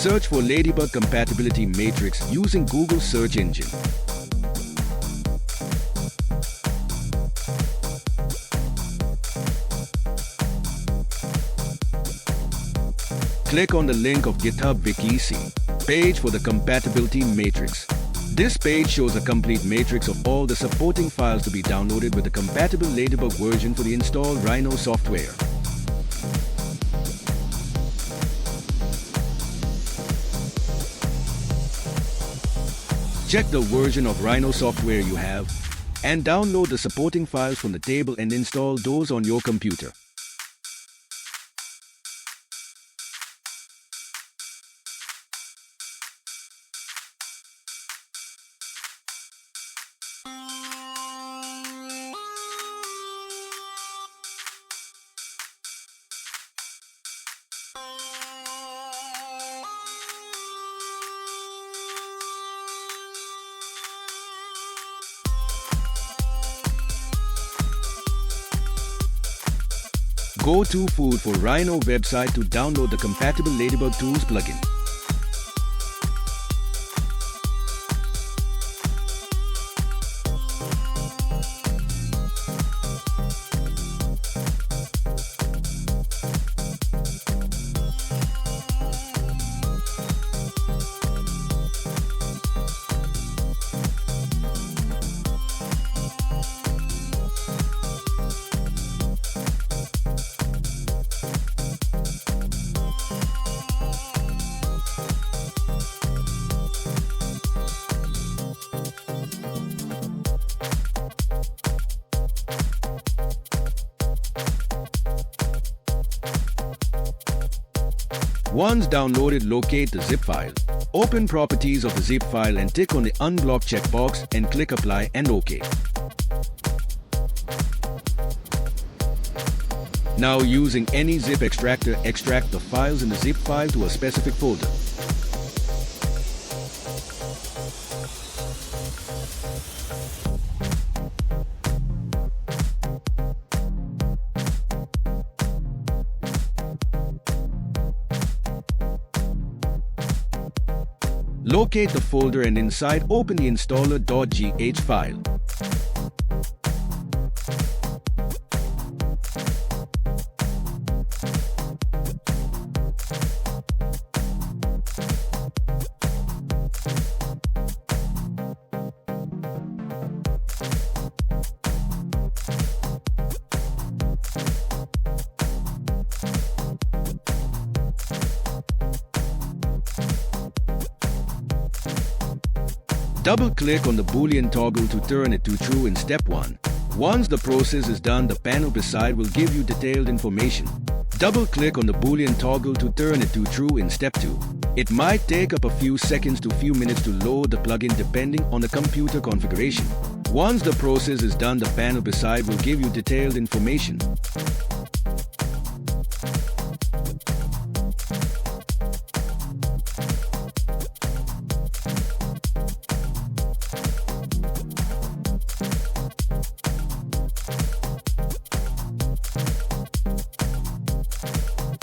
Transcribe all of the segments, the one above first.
Search for Ladybug Compatibility Matrix using Google search engine. Click on the link of GitHub Wiki page for the Compatibility Matrix. This page shows a complete matrix of all the supporting files to be downloaded with the compatible Ladybug version for the installed Rhino software. Check the version of Rhino software you have and download the supporting files from the table and install those on your computer. Go to Food for Rhino website to download the compatible Ladybug Tools plugin. Once downloaded, locate the zip file. Open Properties of the zip file and tick on the Unblock checkbox and click Apply and OK. Now, using any zip extractor, extract the files in the zip file to a specific folder. Locate the folder and inside open the installer.gh file. Double-click on the Boolean toggle to turn it to true in step 1. Once the process is done, the panel beside will give you detailed information. Double-click on the Boolean toggle to turn it to true in step 2. It might take up a few seconds to few minutes to load the plugin depending on the computer configuration. Once the process is done, the panel beside will give you detailed information.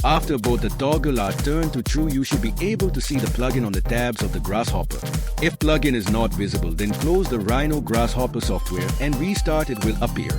After both the toggle are turned to true, you should be able to see the plugin on the tabs of the Grasshopper. If plugin is not visible, then close the Rhino Grasshopper software and restart, it will appear.